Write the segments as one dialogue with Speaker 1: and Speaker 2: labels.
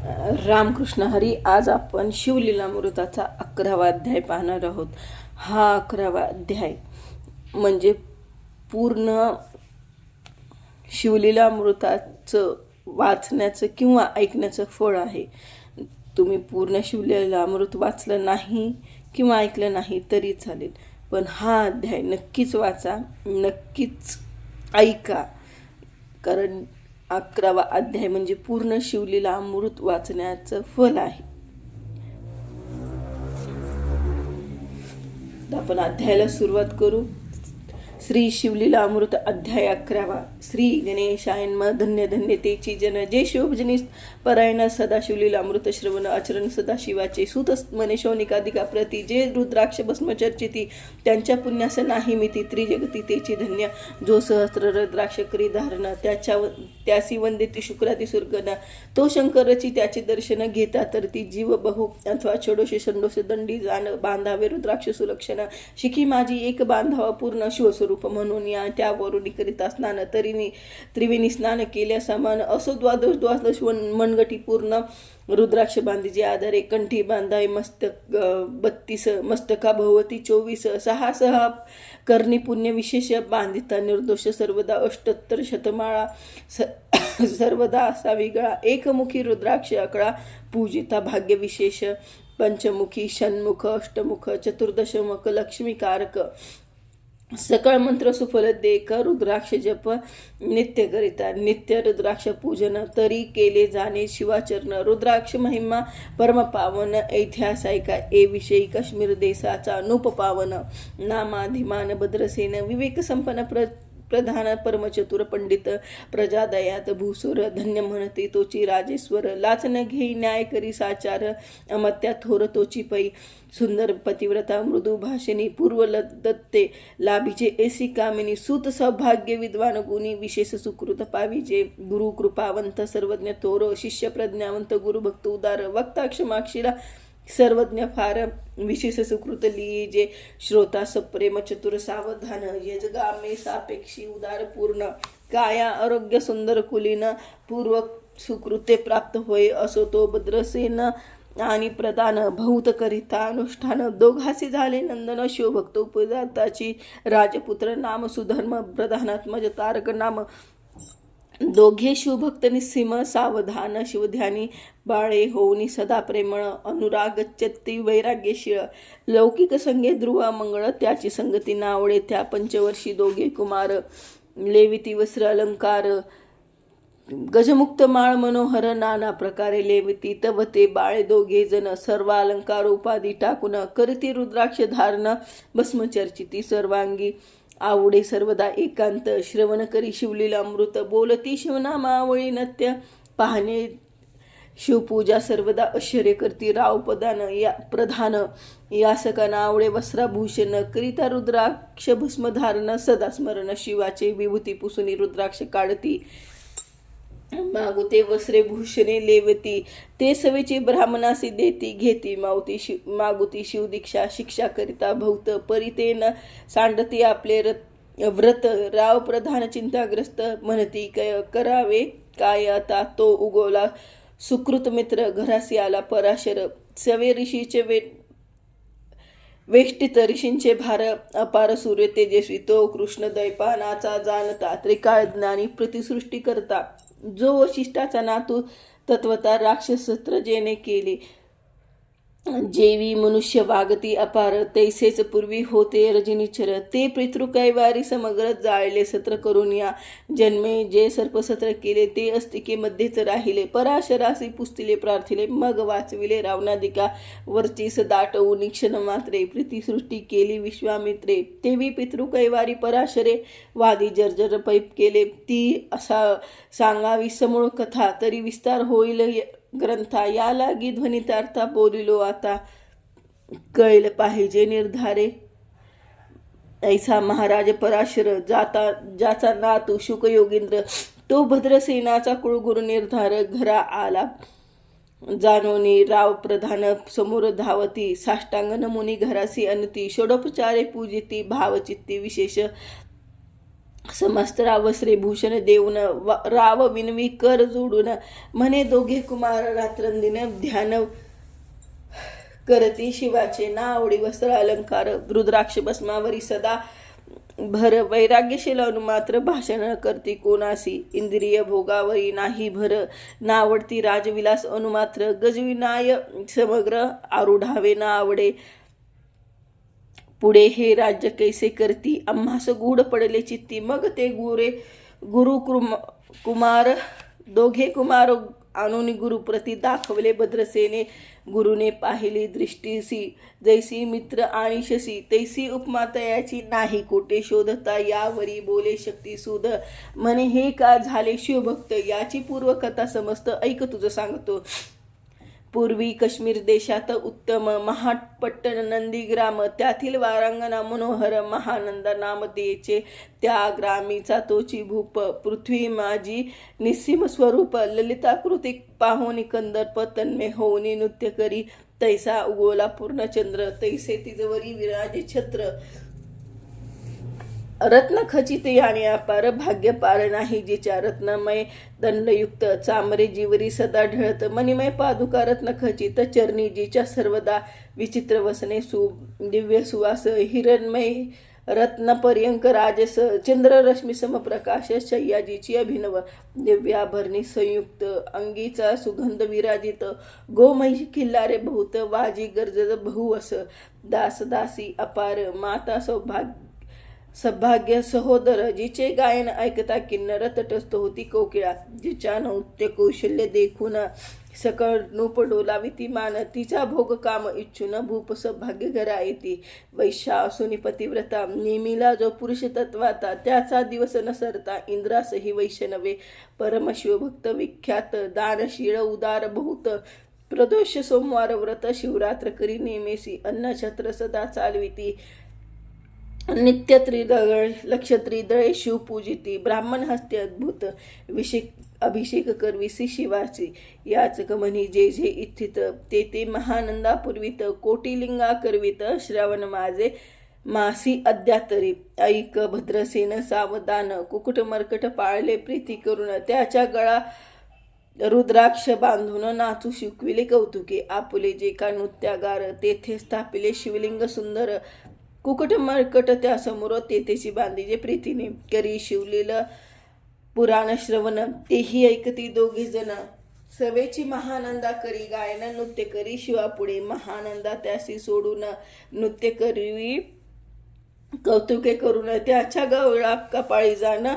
Speaker 1: रामकृष्ण हरी. आज आपण शिवलीलामृताचा 11वा अध्याय पाहणार आहोत. हा 11वा अध्याय म्हणजे पूर्ण शिवलीलामृताचं वाचण्याचं किंवा ऐकण्याचं फळ आहे. तुम्ही पूर्ण शिवलीलामृत वाचलं नाही किंवा ऐकलं नाही तरी चालेल, पण हा अध्याय नक्कीच वाचा, नक्कीच ऐका, कारण 11वा अध्याय म्हणजे पूर्ण शिवलीलामृत वाचण्याचं फल आहे. आपण अध्यायाला सुरुवात करू. श्री शिवलीलामृत अध्याय 11वा. श्री गणेशाय नमः. धन्य धन्य तेची जन जे शिवभजनी परायण सदा शिवलीलामृत श्रवण आचरण सदाशिवाचे सुत मने शौनिकाधिका प्रती जे रुद्राक्ष भस्म चर्चिती त्यांच्या पुण्यास नाही मिती त्रिजगती तेची धन्य जो सहस्त्र रुद्राक्ष करी धारण त्यासी वंदिती शुक्राती सुरगण तो शंकरची त्याचे दर्शन घेता तर ती जीव बहु अथवा छोडोशे संडोसे दंडी जाण बांधावे रुद्राक्ष सुलक्षण शिखी माझी एक बांधावा पूर्ण शिवस्वरूप म्हणून या त्यावरून करिता स्नान तरी त्रिवेणी स्नान केल्या समान असो द्वादश मनगटी पूर्ण रुद्राक्ष बांधीचे आधारे कंठी बांधावे मस्तक 32 मस्तका भवती 24 सहा करणी पुण्य विशेष बांधिता निर्दोष सर्वदा 78 शतमाळा सर्वदा असा वेगळा एकमुखी रुद्राक्ष अकळा पूजिता भाग्य विशेष पंचमुखी षण्मुख अष्टमुख चतुर्दशमुख लक्ष्मीकारक सकळ मंत्र सुफल देक रुद्राक्ष जप नित्य करिता नित्य रुद्राक्ष पूजन तरी केले जाणे शिवाचरण रुद्राक्ष महिमा परमपावन ऐतिहासिका ए विषयी काश्मीर देशाचा अनुपपावन नामाधिमान भद्रसेन विवेक संपन्न प्रधान परमचतुर पंडित प्रजादयात भूसुर धन्य म्हणते तोची राजेश्वर लाचन घेई न्याय करी साचार अमत्या थोर तोची पै सुंदर पतिव्रता मृदू भाषिणी पूर्व दत्ते लाभीचे ऐसी कामिनी सूत सौभाग्य विद्वान गुणी विशेष सुकृत पाविजे गुरु कृपावंत सर्वज्ञ थोर शिष्य प्रज्ञावंत गुरुभक्त उदार वक्ता क्षमाक्षीला सर्वज्ञ फार विशेष सुकृत लिहिजे श्रोता सप्रेम चतुर सावधान यजगामे सापेक्षी उदार पूर्ण काया आरोग्य सुंदर कुलीन पूर्व सुकृते प्राप्त होय असो तो भद्रसेन आणि प्रदान भौत करिता अनुष्ठान दोघासी झाले नंदन शिवभक्त उपजाताची राजपुत्र नाम सुधर्म प्रधानात्मज तारक नाम दोघे शिवभक्त निस्सीम सावधान शिवध्यानी बाळे होऊनी सदा प्रेमळ अनुराग चत्ती वैराग्यशीळ लौकिक संगे ध्रुव मंगळ त्याची संगती नावळे त्या पंचवर्षी दोघे कुमार लेविती वस्त्र अलंकार गजमुक्त माळ मनोहर नाना प्रकारे लेविती तव ते बाळे दोघे जण सर्व अलंकार उपाधी टाकून करती रुद्राक्ष धारण भस्मचर्चिती सर्वांगी आवडे सर्वदा एकांत श्रवण करी शिवलीलामृत बोलती शिवनामावळी नत्य पाहणे शिवपूजा सर्वदा ऐश्वर्य करती राव प्रधान यासकांना आवडे वस्त्राभूषण करिता रुद्राक्ष भस्मधारण सदा स्मरण शिवाचे विभूती पुसुनी रुद्राक्ष काढती मागुते वस्त्रे भूषणे लेवती ते सवेची ब्राह्मणासी देती घेती मागुती शिवदीक्षा शिक्षा करिता भौत परितेन सांडती आपले व्रत राव प्रधान चिंताग्रस्त म्हणती करावे काय आता तो उगवला सुकृत मित्र घरासी आला पराशर सवे ऋषीचे वेष्टित ऋषींचे भार अपार सूर्य तेजस्वी तो कृष्ण दैपानाचा जाणता त्रिकाळ ज्ञानी प्रतिसृष्टी करता जो वशिष्ठाचा नातू तत्वता राक्षसत्र जेने केले जेवी मनुष्य वागती अपार तैसेच पूर्वी होते रजनीचर ते पितृकैवारी समग्र जाळले सत्र करून या जन्मे जे सर्पसत्र केले ते अस्तिके मध्येच राहिले पराशरासी पुस्तिले प्रार्थिले मग वाचविले रावणादिका वरचीस दाटवून क्षण मात्रे प्रीतिसृष्टी केली विश्वामित्रे तेवी पितृकैवारी पराशरे वादी जर्जर पैप केले ती असा सांगावी समूळ कथा तरी विस्तार होईल ग्रंथा या लागी ध्वनितार्था बोलिलो आता कळलं पाहिजे निर्धारे ऐसा महाराज पराशर ज्याचा नातू शुकयोगींद्र तो भद्रसेनाचा कुळगुरु निर्धार घरा आला जानोनी राव प्रधान समोर धावती साष्टांग नमुनी घरासी अनती षोडोपचारे पूजिती भावचित्ती विशेष समस्त्राव श्रीभूषण देऊन राव विनवी कर जोडून म्हणे दोघे कुमार रात्रंदिन ध्यान करती शिवाचे नावडी वस्त्र अलंकार रुद्राक्ष भस्मावरी सदा भर वैराग्यशील मात्र भाषण करती कोणासी इंद्रिय भोगावरी नाही भर नावडती राजविलास अनुमात्र गजविनाय समग्र आरूढावे ना आवडे पुढे हे राज्य कैसे करती आम्हास गूढ पडले चित्ती मग ते गुरु कुमार दोघे कुमार आणून गुरुप्रती दाखवले भद्रसेने गुरुने पाहिली दृष्टीसी जैसी मित्र आणिशसी तैसी उपमा तयाची नाही कोटे शोधता यावरी बोले शक्ती सुध म्हणे हे का झाले शिवभक्त याची पूर्वकथा समस्त ऐक तुझं सांगतो. पूर्वी काश्मीर देशात उत्तम महाटपट्टण नंदीग्राम त्यातील वारांगणा मनोहर महानंदा नाम तेचे त्या ग्रामीचा तोची भूप पृथ्वी माझी निस्सीम स्वरूप ललिताकृती पाहुनी कंदर्प तन्मे होऊनी नृत्य करी तैसा उगोला पूर्णचंद्र तैसे तिजवरी विराजे छत्र रत्न खचित आणि अपार भाग्य पार नाही जिच्या रत्नमय दंडयुक्त चामरे जीवरी सदा ढळत मणिमय पादुका रत्न खचित चरणी जिच्या सर्वदा विचित्र वसने दिव्य सुवास हिरणमय रत्नपर्यंक राजस चंद्ररश्मी समप्रकाश शय्याजीची अभिनव दिव्याभरणी संयुक्त अंगीचा सुगंध विराजित गोमही किल्लारे बहुत वाजी गरज बहुवस दास दासी अपार माता सौभाग्य सहोदर जिचे गायन ऐकता किन्नर तटस्थ होती कोकिळा जिच्या नृत्य कौशल्य देखून सकळ नूप डोलाविती मान तिचा भोग काम इच्छून भूप सौभाग्य घरा येते वैश्या असूनी पतिव्रता नेमीला जो पुरुष तत्वाता त्याचा दिवस न सरता इंद्रासही वैश्य नव्हे परमशिवभक्त विख्यात दानशीळ उदार बहुत प्रदोष सोमवार व्रत शिवरात्र करी नेमेसी अन्नछत्र सदा चालविती नित्य त्रिदळ लक्ष त्रिदळे शिवपूजिती ब्राह्मण हस्ते अद्भुत अभिषेक करविसी शिवाची याच गमनी जे जे इच्छित ते ते महानंदा पूर्वित कोटिलिंगा करवित श्रवण माझे मासी अद्यातरी ऐक भद्रसेन सावधान कुकुट मरकट पाळले प्रीती करून त्याच्या गळा रुद्राक्ष बांधून नाचू शिकविले कौतुके आपुले जे का नृत्यागार तेथे स्थापिले शिवलिंग सुंदर कुकट मरकट त्या समोर तेथेची बांधीजे प्रीतीने करी शिवलेल पुराण श्रवण तेही ऐकती दोघे जण सवेची महानंदा करी गायन नृत्य करी शिवापुढे महानंदा त्यासी सोडून नृत्य करवी कौतुके करून त्याच्या गवळा कपाळी जाण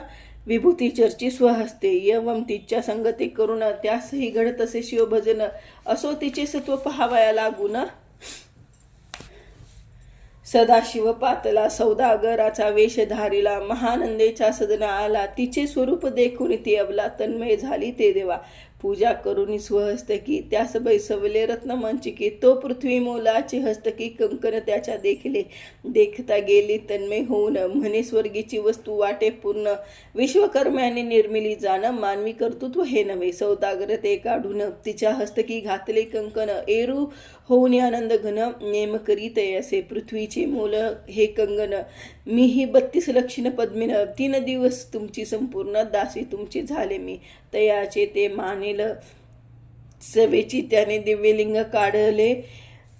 Speaker 1: विभूती चर्ची स्वहस्ते यवम तिच्या संगती करून त्यासही घडत असे शिवभजन असो तिचे सत्व पहावया लागून सदाशिव पातला सौदागराचा वेश धारिला महानंदेच्या सदना आला तिचे स्वरूप देखून ती अबला तन्मय झाली ते देवा पूजा करून स्वहस्तकी त्यास बैसवले रत्नमंचिके तो पृथ्वी मोलाचे हस्तकी कंकन त्याच्या देखले देखता गेली तन्मय होऊन म्हणे स्वर्गीची वस्तू वाटे पूर्ण विश्वकर्म्याने निर्मिली जाण मानवी कर्तृत्व हे नव्हे सौदागर ते काढून तिच्या हस्तकी घातले कंकन एरू होऊन आनंद घन नेम करीत असे पृथ्वीचे मोल हे कंगन मीही 32 लक्षण पद्मिन 3 दिवस तुमची संपूर्ण दासी तुमची झाले मी तयाचे ते मानेल सवेची त्याने दिव्यलिंग काढले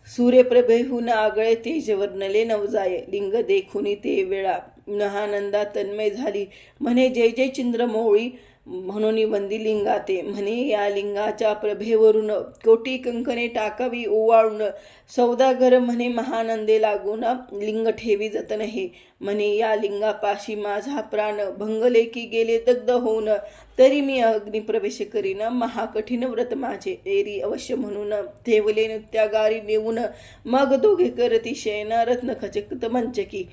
Speaker 1: सूर्यप्रभेहून आगळे तेज वर्णले नवजाय लिंग देखुनी ते वेळा नहानंदा तन्मय झाली म्हणे जय जय चंद्रमौळी म्हणून वंदी लिंगाते म्हणे या लिंगाच्या प्रभेवरून कोटी कंकणे टाकावी ओवाळून सौदागर म्हणे महानंदे लागून लिंग ठेवी जतन हे म्हणे या लिंगापाशी माझा प्राण भंगले की गेले दग्ध होऊन तरी मी अग्निप्रवेश करीन महाकठीण व्रत माझे एरी अवश्य म्हणून ठेवले नृत्यागारी नेऊन मग दोघे करती शयन रत्न खचक मंचकी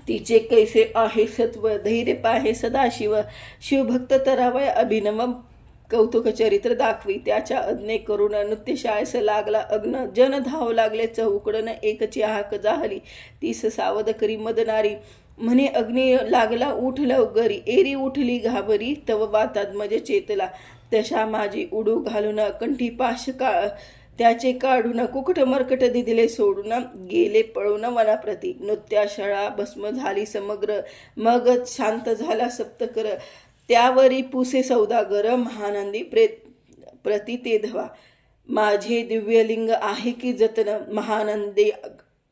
Speaker 1: तिचे कैसे आहे सत्व धैर्य पाहे सदाशिव शिवभक्त तरावय अभिनव कौतुक चरित्र दाखवी त्याच्या अज्ञे करून नृत्यशाळेस लागला अग्न जन धाव लागले चौकडन एकची हाक जाहली तीस सावध करी मदनारी म्हणे अग्नी लागला उठ लवगरी एरी उठली घाबरी तव वातात्मज चेतला तशा माझी उडू घालून कंठी पाश त्याचे काढून कुकुट मरकट दिदिले सोडून गेले पळून वनाप्रती. नृत्याशाळा भस्म झाली समग्र, मग शांत झाला सप्तकर. त्यावरी पुसे सौदागर, महानंदी प्रति ते धवा. माझे दिव्यलिंग आहे की जतन, महानंदे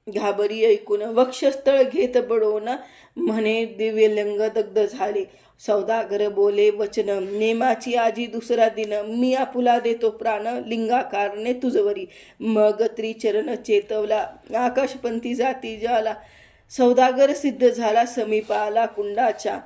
Speaker 1: घाबरी ऐकून. वक्षस्थळ घेत बडवून, म्हणे दिव्यलिंग दग्ध झाले. सौदागर बोले वचन, नेमाची आजी दुसरा दिन. मी आपुला देतो प्राण, लिंगाकारणे तुझवरी. मग त्रिचरण चेतवला, आकाशपंथी जाती जाला. सौदागर सिद्ध झाला, समीपाला कुंडाच्या.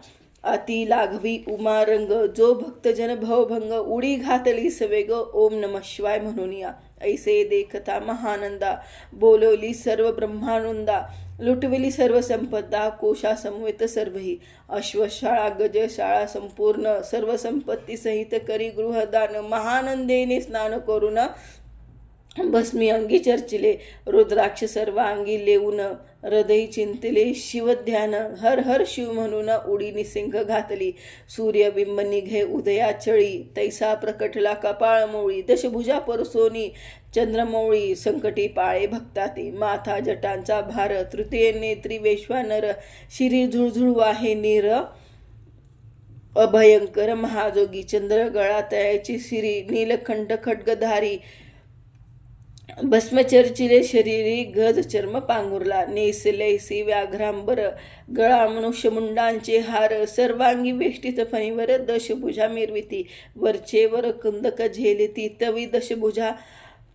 Speaker 1: अति लाघवी उमारंग, जो भक्तजन भवभंग. उडी घातली सवेग, ओम नमः शिवाय म्हणून या. ऐसे देखता महानंदा, बोलवली सर्व ब्रह्मानंदा. लुटविली सर्व संपदा, कोशा समवेत सर्वही. अश्वशाळा गजशाळा संपूर्ण, सर्व संपत्ती सहित करी गृहदान. महानंदेने स्नान करून, भस्मी अंगी चर्चिले. रुद्राक्ष सर्वांगी लेऊन, हृदय चिंतले शिवध्यान. हर हर शिव म्हणून उडी निसिंग घातली. सूर्यबिंब निघे उदया चळी, तैसा प्रकटला कपाळ मोळी. दशभुजा परसोनी चंद्रमौळी, संकटी पाळे भक्ताते. माथा जटांचा भार, तृतीय नेत्री वैश्वानर. शिरी झुळझुळ वाहे नीर, अभयंकर महाजोगी. चंद्र गळा तयाची सिरी, नीलकंठ खड्गधारी. भस्मचर्चिले शरीरी, गज चर्म पांघुरला. नेसलेसी व्याघ्रांबर, गळा मनुष्य मुंडांचे हार. सर्वांगी वेष्टित फणीवर, दशभुजा मिरविती. वरचेवर कंदक झेलती, तवी दशभुजा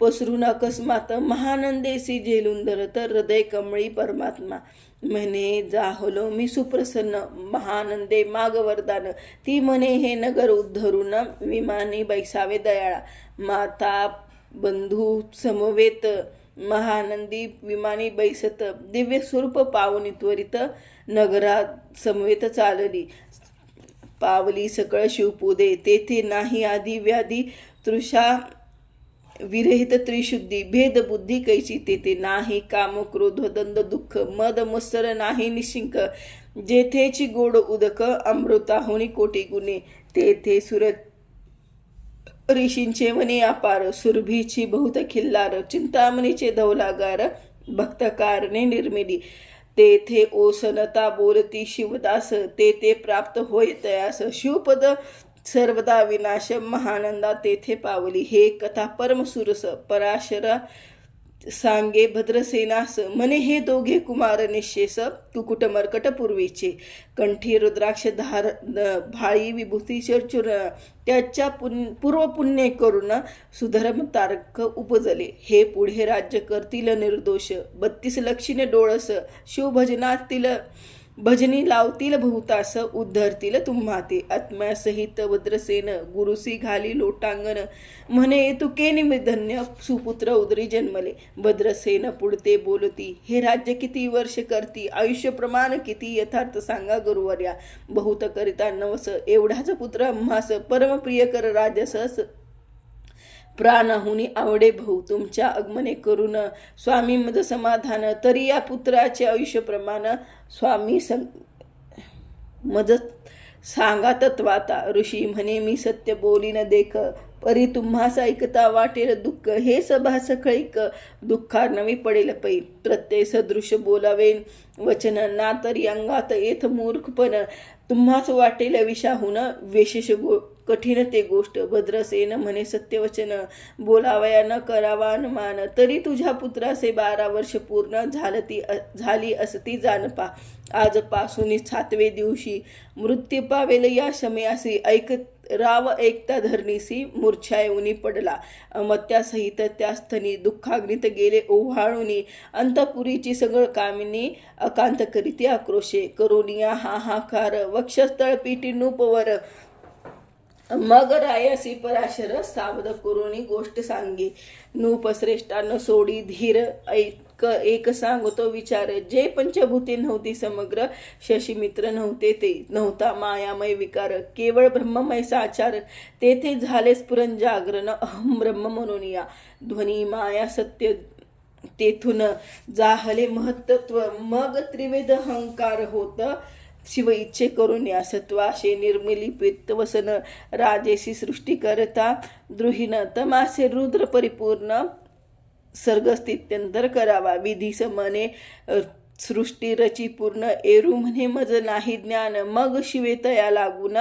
Speaker 1: पसरून अकस्मात. महानंदेसी झेलून धरत, हृदय कमळी परमात्मा. म्हणे जाहलो मी सुप्रसन्न, महानंदे माग वरदान. ती म्हणे हे नगर उद्धरून, विमानी बैसावे दयाळा. माता बंधू समवेत, महानंदी विमानी बैसत. दिव्य स्वरूप पावनी त्वरित, नगरात समवेत चालली. पावली सकळ शिवपूदे, तेथे नाही आधी व्याधी. तृषा विरहित त्रिशुद्धी, भेद बुद्धी कैची. तेथे नाही काम क्रोध दंद दुःख, मद मत्सर नाही निशिंक. जेथेची गोड उदक, अमृताहुनी कोटी गुणे. तेथे सुरत ऋषींचे वने अपार, सुरभीची बहुत खिल्लार. चिंतामणीचे धवलागार, भक्तकारणे निर्मिली. तेथे ओसनता बोलती शिवदास, तेथे प्राप्त होय तयास. शिवपद सर्वदा विनाश, महानंदा तेथे पावली. हे कथा परमसुरस, पराशरा सांगे भद्रसेनास. म्हणे हे दोघे कुमार निशेष, कुकुट मर्कट पूर्वीचे. कंठी रुद्राक्ष धार, भाळी विभूती चर्चूर. त्याच्या पूर्व पुण्य करून, सुधर्म तारक उपजले. हे पुढे राज्य करतील निर्दोष, 32 लक्षिणे डोळस. शिवभजनातील भजनी लावतील बहुतास, उद्धरतील तुम्हा ते. आत्म्यासहित भद्रसेन, गुरुसी घाली लोटांगण. म्हणे तुके निमिधन्य, सुपुत्र उदरी जन्मले. भद्रसेन पुढते बोलती, हे राज्य किती वर्ष करती. आयुष्य प्रमाण किती, यथार्थ सांगा गुरुवर्या. बहुत करिता नवस, एवढाच पुत्र आम्हास. परमप्रिय कर राजसस, प्राणाहुनी आवडे भाऊ. तुमच्या आगमने करून स्वामी मद समाधान. तरी या पुत्राचे आयुष्य प्रमाण, स्वामी मज सांगा तत्वाता. ऋषी म्हणे मी सत्य बोलीन देख, परी तुम्हास ऐकता वाटेल दुःख. हे सभा सकळीक, दुःखा नवी पडेल पै. प्रत्यय सदृश बोलावे वचन, ना तरी अंगात येथ मूर्खपण. तुम्हास वाटेल विषाहून, विशेष कठीण ते गोष्ट. भद्रसेन म्हणे सत्यवचन, बोलावया न करावा अनुमान. तरी तुझ्या पुत्रासे 12 वर्ष पूर्ण झाली असती जाणपा. आजपासून 7वे दिवशी मृत्यू पावेल या शमयासी. राव ऐकता धरणीसी, मूर्छा येऊनी पडला. अमत्यासहित त्या स्थनी दुःखाग्नीत गेले ओव्हाळूनी. अंतपुरीची सगळ कामिनी, अकांत करीती आक्रोशे. करोनिया हाहाकार, वक्षस्थळ पीठी नूपवर. मग रायासी पराशर, सावध करुणी गोष्ट सांगे. नूप श्रेष्ठान सोडी धीर, एक सांगतो विचार. जे पंचभूते नव्हती समग्र, शशीमित्र नव्हते ते. नव्हता मायामय विकार, केवळ ब्रह्ममय साचार. तेथे झाले स्फुरण जागरण, अहम ब्रह्म म्हणून या. ध्वनी माया सत्य, तेथून जाहले महत्त्व. मग त्रिवेद अहंकार होत, शिव इच्छे करून या. सत्वाशे निर्मिली पित्तवसन, राजेसी सृष्टी करता. द्रुहीन तमासे रुद्र परिपूर्ण, सर्गस्थित्यंतर करावा. विधीस मने सृष्टी रची पूर्ण, एरू म्हणे मज नाही ज्ञान, मग शिवे तया लागून,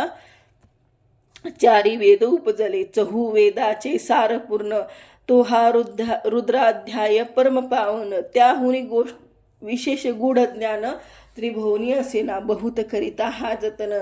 Speaker 1: चारी वेद उपजले, चहू वेदाचे सार पूर्ण, तो हा रुद्राध्याय परम पावन, त्याहुनी गोष्ट विशेष गूढ ज्ञान, त्रिभुवनी असेना बहुत करिता हा जतन,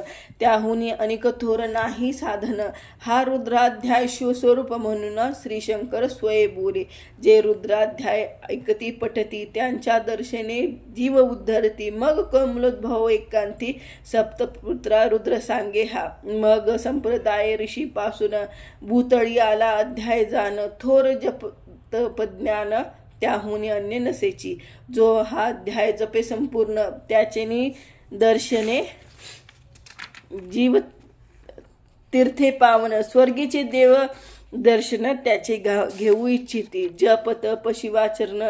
Speaker 1: त्याहुनी अनेक थोर नाही साधन, हा रुद्राध्याय शिवस्वरूप म्हणून श्रीशंकर स्वये बोले. जे रुद्राध्याय ऐकती पठती, त्यांच्या दर्शने जीव उद्धरती, मग कमलोद्भव एकांती, सप्तपुत्रा रुद्र सांगे हा, मग संप्रदाय ऋषी पासून, भूतळी आला अध्याय जाण, थोर जप तप ज्ञान, त्याहुनी अन्य नसेची, जो हा अध्याय जपे संपूर्ण, त्याचेनी दर्शने जीव तीर्थे पावन, स्वर्गीचे देव दर्शन त्याचे घेऊ इच्छिती, जप तप शिवाचरण,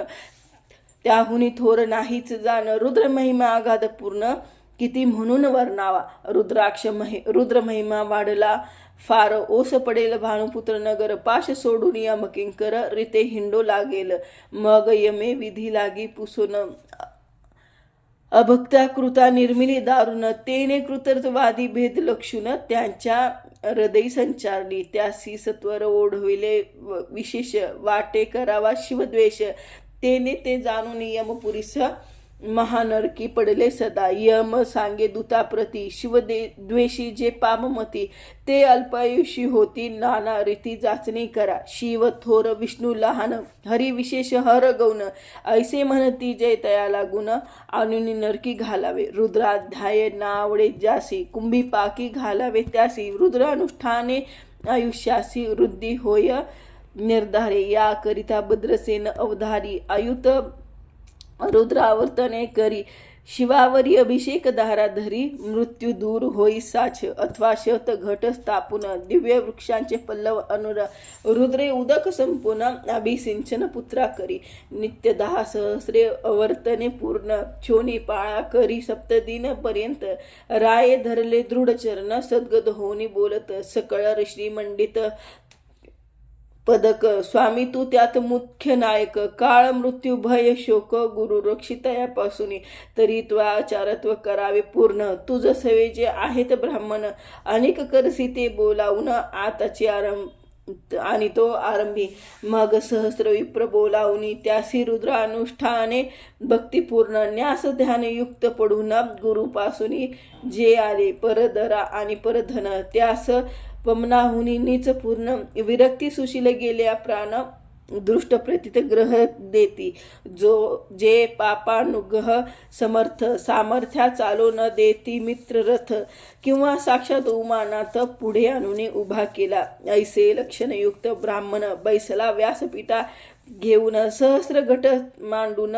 Speaker 1: त्याहुनी थोर नाहीच जाण, रुद्र महिमा अगाध पूर्ण, किती म्हणून वर्णावा, रुद्र महिमा वाढला फार, ओस पडेल भानुपुत्र नगर, पाश सोडून यमकिंकर, रीते हिंडो लागेल, मग यमे विधी लागी पुसून, अभक्ता कृता निर्मिली दारुण, तेने कृतर्थवादी भेद लक्षून, त्यांच्या हृदय संचारली, त्यासी सत्वर ओढविले विशेष, वाटे करावा शिवद्वेष, तेने ते जाणून यमपुरीस, महानरकी पडले सदा, यम सांगे दूताप्रती, शिवद्वेषी जे पाममती, ते अल्पायुषी होती, नाना रीती जाचणी करा, शिव थोर विष्णू लहान, हरी विशेष हर गौन, ऐसे म्हणती जय तया लागून, आणून नरकी घालावे, रुद्राध्याय नावडे ज्यासी, कुंभी पाकी घालावे त्यासी, रुद्र अनुष्ठाने आयुष्यासी वृद्धी होय निर्धारे, या करिता भद्रसेन अवधारी, आयुत रुद्रावर्तने करी, शिवावरी अभिषेक धारा धरी, मृत्यू दूर होई साच, अथवा शत घट स्थापून, दिव्य वृक्षांचे पल्लव अनुर, रुद्रे उदक संपूर्ण, अभिसिंचन पुत्रा करी, नित्य 10 सहस्रे अवर्तने पूर्ण, छोनी पाळा करी सप्तदिन पर्यंत, राये धरले दृढ चरण, सद्गद होनी बोलत, सकळ श्रीमंडित पदक, स्वामी तू त्यात मुख्य नायक, काळ मृत्यू भय शोक, गुरु रक्षितयापासून, तरी त्वा आचारत्व करावे पूर्ण, तुझ सवे जे आहेत ब्राह्मण, अनेक करसी ते बोलावून, आताची आणि तो आरंभी, मग सहस्र विप्र बोलावून, त्यासी रुद्र अनुष्ठाने भक्तिपूर्ण, न्यास ध्यान युक्त पडून, गुरुपासून जे आले परदरा आणि परधन, त्यास पमनाहुनी नीच पूर्ण, विरक्ती सुशील गेल्या प्राण, दृष्ट प्रतीत ग्रह देती, जे पापानुग्रह समर्थ, सामर्थ्या चालो न देती मित्र रथ, किंवा साक्षात उमानाथ पुढे आणून उभा केला, ऐसे लक्षणयुक्त ब्राह्मण, बैसला व्यासपीठा घेऊन, सहस्र घट मांडून,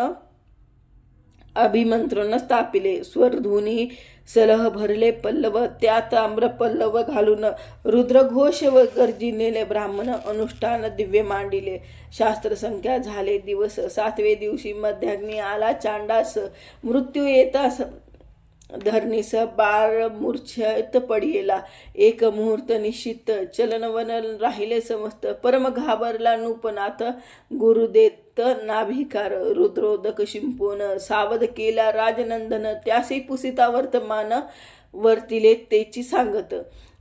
Speaker 1: अभिमंत्रण स्थापिले, स्वरधुनी सलह भरले पल्लव, त्यात आम्र पल्लव घालून, रुद्रघोष व गर्जिनेले ब्राह्मण, अनुष्ठान दिव्य मांडिले, शास्त्र संख्या झाले दिवस, 7वे दिवशी मध्याग्नी आला चांडास, मृत्यू येतास धरणीस, बाळ मूर्छित पडिला, एक मुहूर्त निश्चित, चलनवन राहिले समस्त, परम घाबरला नूपनाथ, गुरुदेत नाभिकार, रुद्रोदक शिंपून, सावध केला राजनंदन, त्यासी पुसिता वर्तमान, वर्तिले तेची सांगत,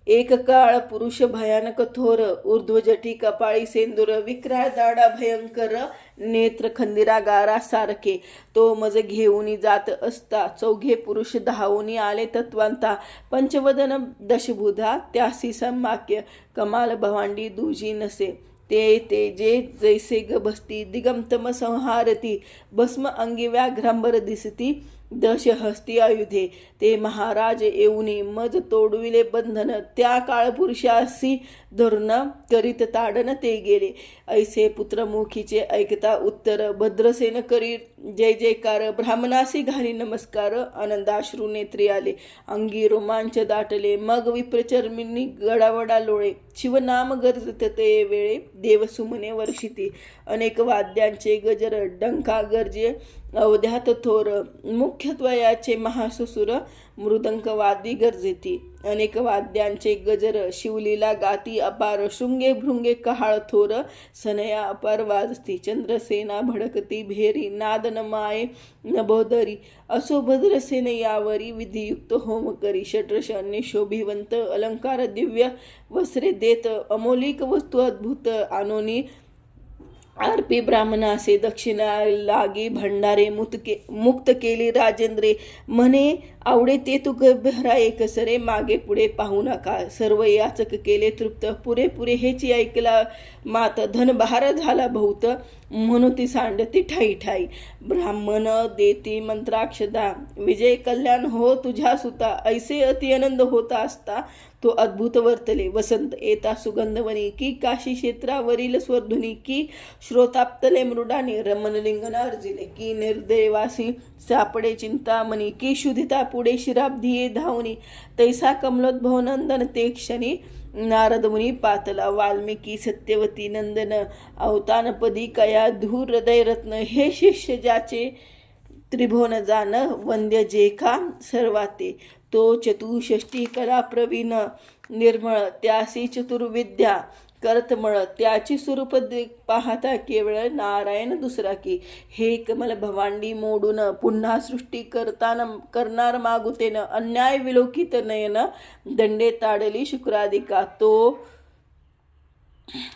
Speaker 1: एक काळ पुरुष भयानक थोर, ऊर्ध्वजटी कपाळी सेंदूर, विक्राळ दाडा भयंकर, नेत्र खंदिरागारा सारखे, तो मज घेऊन जात असता, 4घे पुरुष धावून आले तत्वांता, पंचवदन दशभुधा, त्यासी समाक्य, कमाल भवांडी दुजी नसे, ते जे जैसे ग बसती, दिगंतम संहारती, भस्म अंगी व्याघ्रांबर दिसती, 10 हस्ती आयुधे, ते महाराज येऊनी मज तोडविले बंधन, त्या काळपुरुषासी धरून करीत ताडन ते गेले, ऐसे पुत्रमुखीचे ऐकता उत्तर, भद्रसेन करी जय जयकार, ब्राह्मणासी घाली नमस्कार, आनंदाश्रू नेत्री आले, अंगी रोमांच दाटले, मग विप्रचर्मिनी गडावडा लोळे, शिवनाम गरजत ते वेळे, देवसुमने वर्षिती, अनेक वाद्यांचे गजर, डंका गर्जे अवध्यात थोर, मुख्यत्वयाचे महासुसुर, मृदंग वादी गर्जिती अनेक वाद्यांचे गजर शिवलीला गाती अपार शृंगे भृंगे कहाळ थोर सनया अपार वाजती चंद्रसेना भडकती भेरी नाद न माये नभोदरी असो भद्रसेन यावरी विधियुक्त होम करी षड्रश अन्य शोभिवंत अलंकार दिव्य वस्त्रे देत अमोलिक वस्तू अद्भुत आनोनी आरपी ब्राह्मणासे दक्षिणा लागी भंडारे मुक्त केली राजेंद्रे म्हणे आवडे ते तू गभरा एकसरे मागे पुढे पाहू नका सर्व याचक केले तृप्त पुरेपुरे हेची ऐकला मात धन बहार झाला बहुत म्हणून ती सांडती ठाई ठाई ब्राह्मण देती मंत्राक्षदा विजय कल्याण हो तुझ्या सुता ऐसे अति आनंद होता असता तो अद्भुत वर्तले वसंत येता सुगंधवनी की काशी क्षेत्रावरील स्वरध्वनी की श्रोताप्तले मृडाने रमणलिंगन अर्जिले की निर्देवासी सापडे चिंतामणी की शुद्धिता पुढे शिराब्धिये धावनी तैसा कमलोद्भव नंदन ते क्षणी नारद मुनी पातला वाल्मिकी सत्यवती नंदन अवतानपदी कया धूर हृदय रत्न हे शिष्य ज्याचे त्रिभुवन जान वंद्य जे का सर्वाते तो चतुष्षष्टी कला प्रवीण निर्मळ त्यासी चतुर्विद्या करतमळ त्याची स्वरूप पाहता केवळ नारायण दुसरा की हे कमल भवांडी मोडून पुन्हा सृष्टी करणार मागुतेन अन्याय विलोकित नयन दंडे ताडली शुक्रादिका तो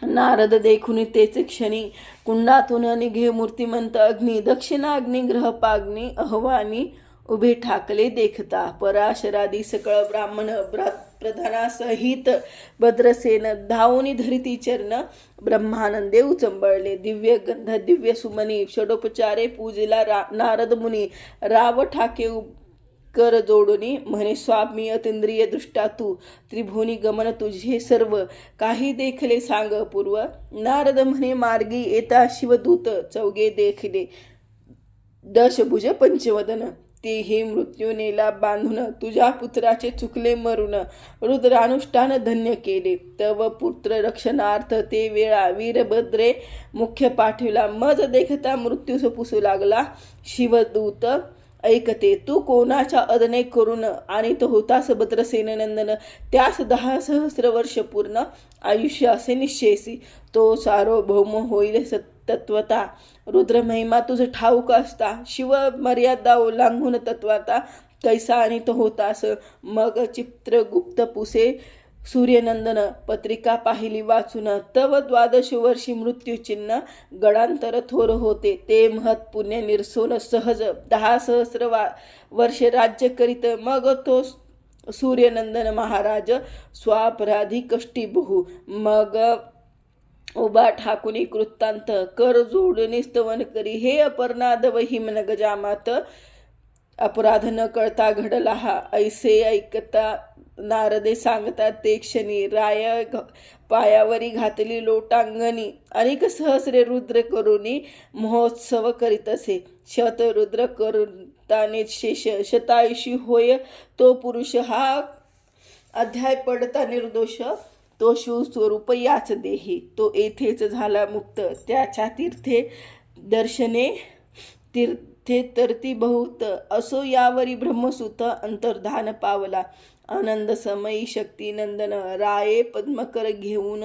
Speaker 1: नारद देखून तेच क्षणी कुंडातून निघे मूर्तिमंत अग्नी दक्षिणाग्नी ग्रहपाग्नी अहवानी उभे ठाकले देखता पराशरादी सकळ ब्राह्मण प्रधानासहित भद्रसेन धावून धरिती चरण ब्रह्मानंदे उचंबळले दिव्य गंध दिव्य सुमनी षडोपचारे पूजिला नारद मुनी राव ठाके कर जोडुनी म्हणे स्वामी अतींद्रिय दृष्टा तू त्रिभुवनी गमन तुझे सर्व काही देखले सांग पूर्व नारद म्हणे मार्गी येता शिवदूत चौगे देखले दशभुज पंचवदन तेही मृत्यू नेला बांधून तुझ्या पुत्राचे चुकले मरून रुद्रानुष्ठान धन्य केले तव पुत्र रक्षणार्थ ते वेळा वीरभद्रे मुख्य पाठविला मज देखता मृत्यूस पुसू लागला शिवदूत ऐकते तू कोणाच्या अदने करून आणि तो होतास भद्रसेन नंदन त्यास 10 सहस्र वर्ष पूर्ण आयुष्य असे निश्चयसी तो सार्वभौम होईल तत्वता रुद्र महिमा तुझ ठाऊक असता शिव मर्यादा ओलांघून तत्वता कैसा आणि तो होतास मग चित्रगुप्त पुसे सूर्यनंदन पत्रिका पाहिली वाचून तव 12 वर्षी मृत्यूचिन्ह गडांतर थोर होते ते महत् पुण्य निरसोन सहज 10 सहस्र वर्ष राज्य करीत मग तो सूर्यनंदन महाराज स्वापराधी कष्टी बहु मग उभा ठाकुनी कृत्तांत कर जोडणी स्तवन करी हे अपर्णाद हिमन गजामात अपराध न कळता घडला हा ऐसे ऐकता नारदे सांगतात ते क्षणी राय पायावरी घातली लोटांगणी अनेक सहस्रे रुद्र करुणी महोत्सव करीत असे शत रुद्र करुताने शेष शतायुषी होय तो पुरुष हा अध्याय पडता निर्दोष तो शिवस्वरूप याच देही तो येथेच झाला मुक्त त्याच्या तीर्थे दर्शने तीर्थे तरती बहुत असो यावरी ब्रह्मसूत अंतर्धान पावला आनंद समयी शक्ती नंदन राये पद्मकर घेऊन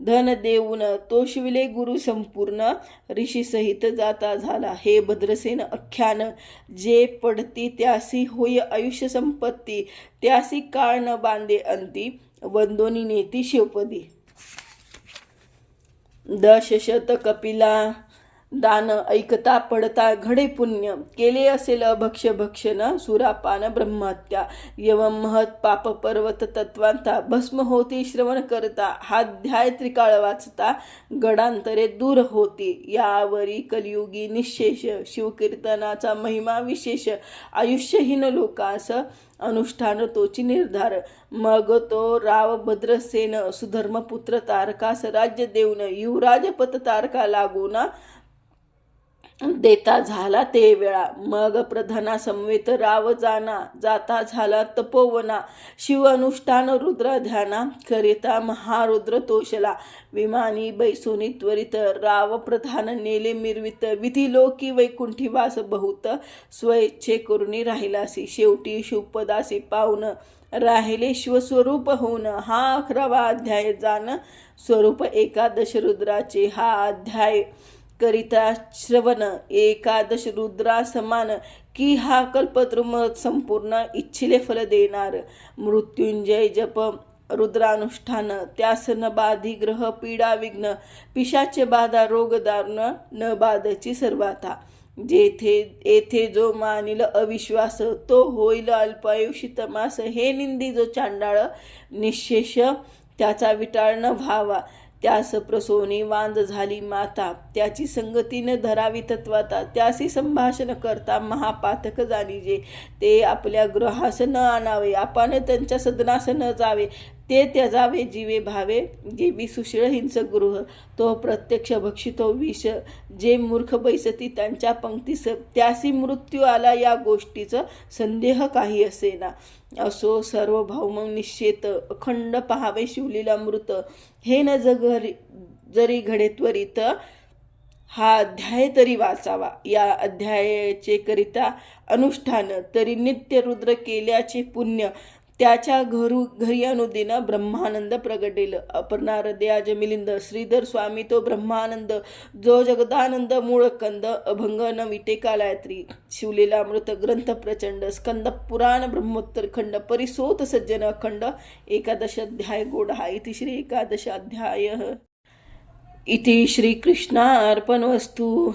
Speaker 1: धन देऊन तो शिवले गुरु संपूर्ण ऋषी सहित जाता झाला हे भद्रसेन अख्यान जे पडती त्यासी होय आयुष्य संपत्ती त्यासी काळ न बांधे अंती वंदोनी नेती शिवपदी 10 शत कपिला दान ऐकता पडता घडे पुण्य केले असेल भक्षण सुरापान ब्रह्महत्या यवम महत पाप पर्वत तत्वांता भस्म होती श्रवण करता हाध्याय त्रिकाळ वाचता गडांतरे दूर होती यावरी कलियुगी निशेष शिवकीर्तनाचा महिमा विशेष आयुष्यहीन लोकांस अनुष्ठान तोची निर्धार मग तो राव भद्रसेन सुधर्मपुत्र तारकास राज्य देऊन युवराज पत तारका लागून देता झाला ते वेळा, मग प्रधाना समवेत राव जाना, जाता झाला तपोवना, शिव अनुष्ठान रुद्र ध्याना, करिता महारुद्र तोषला, विमानी बैसोनी त्वरित, राव प्रधान नेले मिरवित, विधी लोकी वैकुंठी वास बहुत, स्वइच्छे करुणी राहिलासी, शेवटी शिवपदासी पावन, राहिले शिवस्वरूप होऊन, हा 11वा अध्याय जाण स्वरूप एकादश रुद्राचे, हा अध्याय करिता श्रवण एकादश रुद्रा समान, की हा कल्पद्रुम संपूर्ण इच्छिले फल देणार, मृत्युंजय जप रुद्रानुष्ठान, त्यास न बाधी ग्रह पीडा विघ्न, पिशाचे बाधा रोग दारुण, न बाधची सर्वाता, जेथे येथे जो मानिल अविश्वास, तो होईल अल्पायुषी तमास, हे निंदी जो चांडाळ, निशेष त्याचा विटाळ न व्हावा, त्यास प्रसोनी वांद झाली माता, त्याची संगती न धरावी तत्वाता, त्यासी संभाषण करता महापातक जाणीजे, ते आपल्या गृहास न आणावे, आपण त्यांच्या सदनास न जावे, ते त्याजावे जीवे भावे, जेवी सुशीळ हिंसक गृह, तो प्रत्यक्ष भक्षितो विष, जे मूर्ख बैसती त्यांच्या पंक्तीस, त्यासी मृत्यू आला, या गोष्टीचं संदेह काही असेना, असो सार्वभौम निश्चेत, अखंड पहावे शिवलीलामृत, हे न जरी घडे त्वरित, हा अध्याय तरी वाचावा, या अध्यायाचे करिता अनुष्ठान, तरी नित्य रुद्र केल्याचे पुण्य, त्याच्या घरी अनुदिन ब्रह्मानंद प्रगटेल, अपर्णारद्याज मिलिंद, श्रीधर स्वामी तो ब्रह्मानंद, जो जगदानंद मूळकंद, अभंग न विटे कालायत्री, शिवलीलामृत ग्रंथ प्रचंड, स्कंद पुराण ब्रह्मोत्तर खंड, परिसोत सज्जन अखंड, एकादश अध्याय गोडा, इति श्री एकादश अध्याय, इति श्री कृष्णार्पणमस्तु।